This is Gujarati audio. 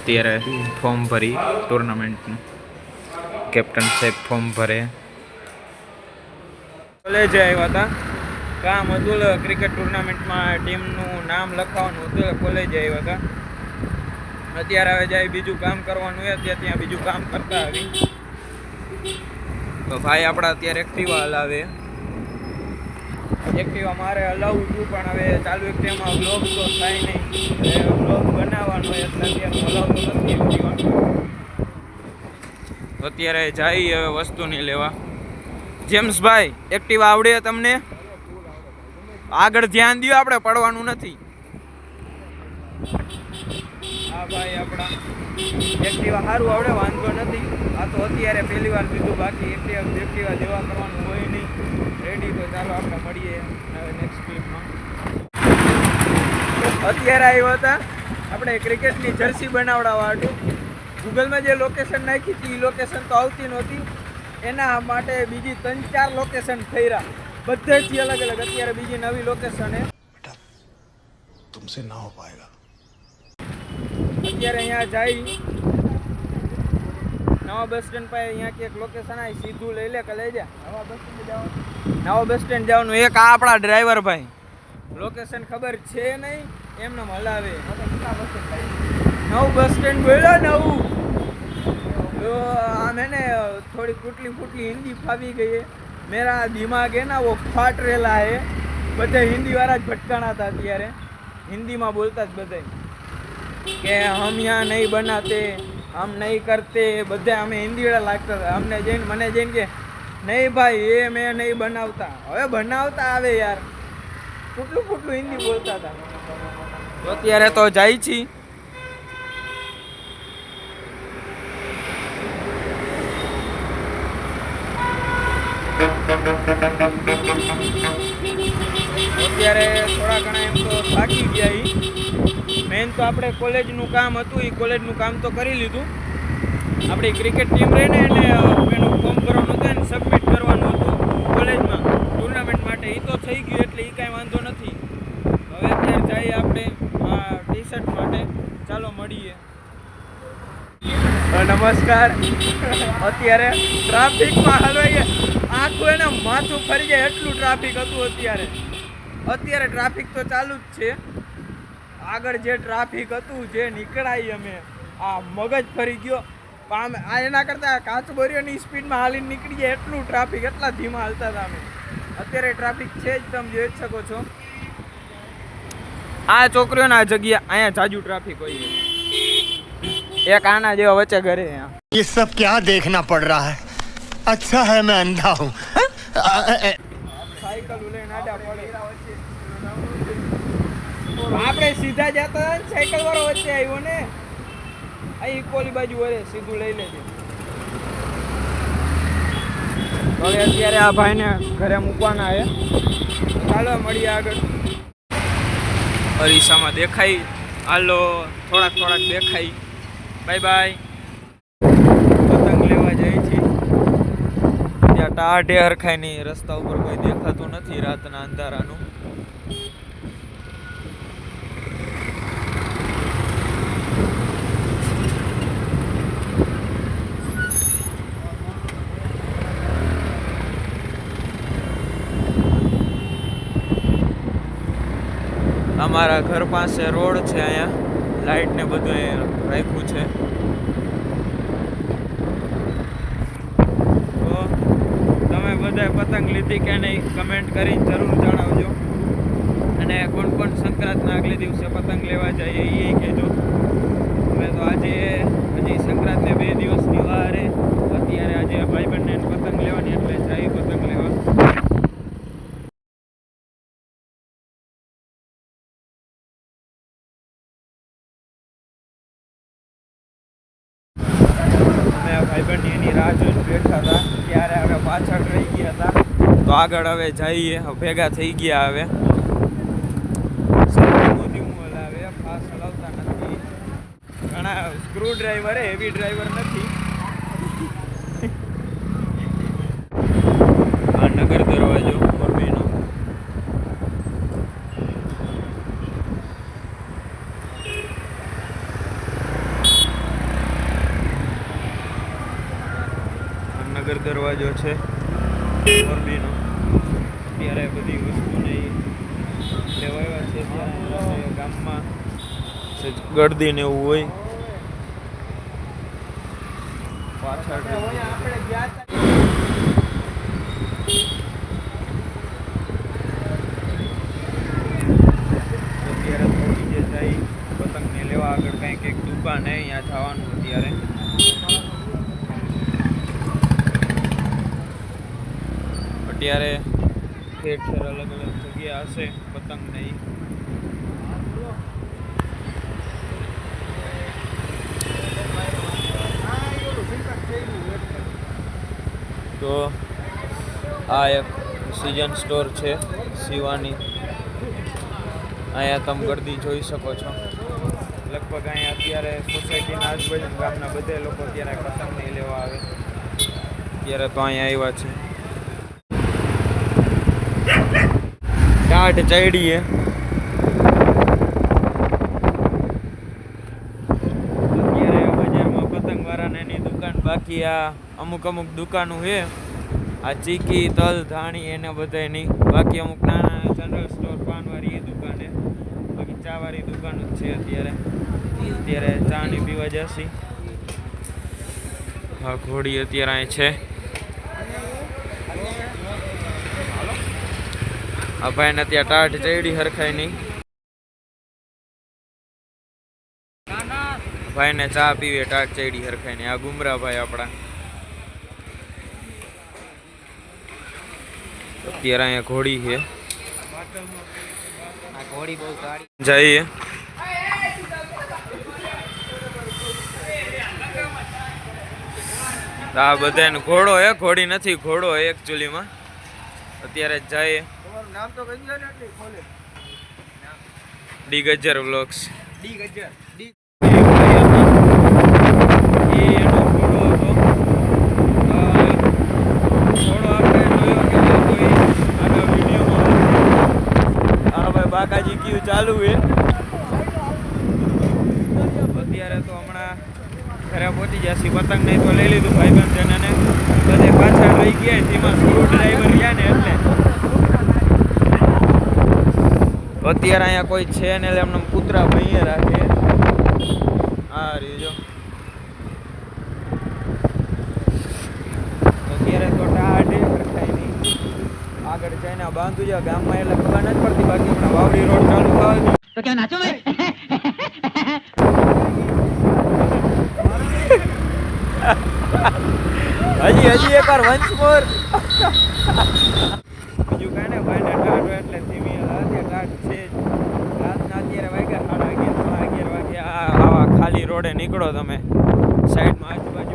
અત્યારે ફોર્મ ભરી ટુર્નામેન્ટનું કેપ્ટન સાહેબ ફોર્મ ભરે. કોલેજે આવ્યા હતા, કામ હતું ક્રિકેટ ટુર્નામેન્ટમાં ટીમનું નામ લખાવવાનું હતું, કોલેજે આવ્યા હતા. અત્યારે હવે જાય બીજું કામ કરવાનું હોય ત્યાં બીજું કામ કરતા આવી. તો ભાઈ આપણા અત્યારે એક્ટિવા હલાવે. એક્ટિવા મારે હલાવવું છું પણ હવે ચાલુ એક્ટિવામાં બ્લોગ તો થાય નહીં, બ્લોગ બનાવવાનો એટલે અત્યારે હલાવતો નથી એક્ટિવા. અત્યારે જાય હવે વસ્તુ નહીં લેવા. જેમ્સભાઈ એક્ટિવા આવડે તમને? આગળ ધ્યાન દો, આપણે પડવાનું નથી. હા ભાઈ આપણા એક્ટિવા સારું આવડે, વાંધો નથી. આ તો અત્યારે પહેલી વાર કીધું, બાકી એક્ટિવા જેવા કરવાનું હોય નહીં. રેડી, તો ચાલો આપણે મળીએ હવે નેક્સ્ટ ક્લિપમાં. અત્યારે આવ્યા હતા આપણે ક્રિકેટની જર્સી બનાવડાવવા હતું. ગૂગલમાં જે લોકેશન નાખી હતી એ લોકેશન તો આવતી નહોતી, એના માટે બીજી 3-4 લોકેશન ફર્યા, બધેથી અલગ અલગ. અત્યારે બીજી નવી લોકેશન હે, तुमसे ना हो पाएगा. અત્યારે અહીંયા જાય નવા બસ સ્ટેન્ડ પાસે, અહીંયા ક્યાંક લોકેશન આવી, સીધું લઈ લે કે લઈ જા. નવા બસ સ્ટેન્ડ જવાનું, નવા બસ સ્ટેન્ડ જવાનું. એક આ આપણા ડ્રાઈવર ભાઈ લોકેશન ખબર છે નહીં, એમને હલાવે. નવું બસ સ્ટેન્ડ બોલ્યો, નવું. તો આમ એને થોડી ફૂટલી હિન્દી ફાવી ગઈ है. मेरा दिमाग है ना वो फाट રહેલા है. બધા હિન્દીવાળા જ ભટકાણા હતા અત્યારે, હિન્દીમાં બોલતા જ બધા કે હમ यहाँ नहीं बनाते, हम नहीं करते. બધા અમે હિન્દીવાળા લાગતા હતા. અમને જઈને મને જઈને કે નહીં ભાઈ એ મેં નહીં બનાવતા. હવે બનાવતા આવે યાર, ફૂટલું હિન્દી બોલતા હતા. તો અત્યારે તો જાય છી. અત્યારે થોડા ઘણા એમ તો થાકી ગયા. મેન તો આપણે કોલેજનું કામ હતું, એ કોલેજનું કામ તો કરી લીધું. આપણી ક્રિકેટ ટીમ રહીને એને એનું ફોર્મ ભરવાનું હતું, એને સબમિટ કરવાનું હતું કોલેજમાં ટુર્નામેન્ટ માટે. એ તો થઈ ગયું એટલે એ કાંઈ વાંધો નથી. હવે અત્યારે જઈએ આપણે આ ટી શર્ટ માટે. ચાલો મળીએ. નમસ્કાર. અત્યારે ટ્રાફિકમાં હલવાઈએ, આખું એને માથું ફરી જાય એટલું ટ્રાફિક હતું. અત્યારે ટ્રાફિક તો ચાલુ જ છે. આગળ જે ટ્રાફિક હતું, જે નીકળાઈ અમે, આ મગજ ફરી ગયો. આમ એના કરતાં કાચબોરીઓની સ્પીડમાં હાલીને નીકળી જાય એટલું ટ્રાફિક, એટલા ધીમા હાલતા હતા અમે. અત્યારે ટ્રાફિક છે જ, તમે જોઈ શકો છો. આ છોકરીઓના જગ્યા અહીંયા જાજુ ટ્રાફિક હોય છે. એક આના જેવા વચ્ચે ઘરે ये सब क्या देखना पड़ रहा है. अच्छा है मैं अंधा हूँ. સાયકલ લઈને આડા પડે. આપણે સીધા જતા હતા ને, સાયકલ વાળો વચ્ચે આવ્યો ને, અહીં કોલી બાજુ વળે, સીધું લઈ લેજે. હવે અત્યારે આ ભાઈને ઘરે મૂકવાના છે. ચાલો મળીએ આગળ. અરીસામાં દેખાય, હાલો થોડાક દેખાય. Bye bye. પતંગ લેવા જાય છે. ત્યાં ટાઢે હરખાય નહીં, રસ્તા ઉપર કોઈ દેખાતું નથી રાતના અંધારાનું. અમારા ઘર પાસે રોડ છે, અહીંયા લાઇટ ને બધું રાખ્યું છે. તો તમે બધાએ પતંગ લીધી કે નહીં કમેન્ટ કરીને જરૂર જણાવજો. અને કોણ સંક્રાંતના આગલે દિવસે પતંગ લેવા જઈએ એ કહેજો. હવે તો આજે હજી સંક્રાંતને 2 દિવસની વાર છે. અત્યારે આજે ભાઈબંધને પતંગ લેવાની એટલે જઈએ પતંગ લેવા. ભાઈબંધ એની રાહ જોઈને બેઠા હતા, ત્યારે હવે પાછળ રહી ગયા હતા. તો આગળ હવે જઈએ, ભેગા થઈ ગયા. હવે ધીમું હલાવે, ફાસ્ટ હલાવતા નથી. ઘણા સ્ક્રૂ ડ્રાઈવર, હેવી ડ્રાઈવર નથી. આ નગર દરવાજો મોરબીનો. દરવાજો છે મોરબીનો. ત્યારે બધી વસ્તુને લેવાયા છે. ત્યાં ગામમાં ગળદી ને એવું હોય પાછળ. અત્યારે થોડી જે જાય પતંગને લેવા આગળ કંઈક એક દુકાન હે, અહીંયા જવાનું અત્યારે. અત્યારે ઠેર ઠેર અલગ અલગ જગ્યા હશે પતંગ નહીં. તો આ એક સિઝન સ્ટોર છે શિવાની. અહીંયા તમે ગળદી જોઈ શકો છો. લગભગ અહીંયા અત્યારે સોસાયટીના આજુબાજુ ગામના બધા લોકો અત્યારે પતંગ નહીં લેવા આવે. અત્યારે તો અહીંયા આવ્યા છે. ટાઢ ચડીએ. અત્યારે બજારમાં પતંગવાળાને એની દુકાન બાકી. આ અમુક દુકાનો છે. આ ચીકી તલ ધાણી એને બધાની બાકી. અમુક નાના જનરલ સ્ટોર પાનવાળી એ દુકાને. બાકી ચાવાળી દુકાન જ છે અત્યારે ચાની પીવા જશી. હા ઘોડી અત્યારે અહીં છે. આ ભાઈને ત્યાં ટાઢ ચડી હરખાય નહીં. ભાઈને ચા પીવે ટાઢ ચડી હરખાય નહીં. આ ગુમરા ભાઈ આપણા. અત્યારે અહીંયા ઘોડી છે. જઈએ આ બધાને ઘોડો હે, ઘોડી નથી, ઘોડો હે એકચ્યુઅલીમાં. અત્યારે જઈએ. નામ તો કહી દો ને. D Gajjar vlogs. D Gajjar D એનો ઘોડો હતો. ઘોડો આપણે જોયો કે કોઈ આગળ વિડીયોમાં. હા ભાઈ બાકાજી ક્યુ ચાલુ છે. અત્યારે તો હમણાં ઘરે પહોંચી જશે. પતંગ નહીં તો લઈ લીધું ભાઈબંધ જણાને. બધે પાછળ રહી ગયા. તેમાં સ્ક્રૂ ડ્રાઈવર ગયા ને એટલે અત્યારે અહીંયા કોઈ છે ને એટલે એમને કૂતરા ભાઈએ રાખે. હા રીજો અત્યારે તો ટાઢે રખાય નહીં. આગળ જઈને બાંધુ છે ગામમાં એટલે ખબર નથી પડતી. બાકી હમણાં વાવડી રોડ ચાલુ થાય तो क्या नाचो मैं હજી એકવાર વંસ મોર. બીજું કાંઈ ને ભાઈને ટાઢ એટલે ધીમી ટાઢ છે જ. રાતના અત્યારે વાગ્યા 11:30 11 વાગ્યા. આવા ખાલી રોડે નીકળો તમે સાઈડમાં આજુબાજુ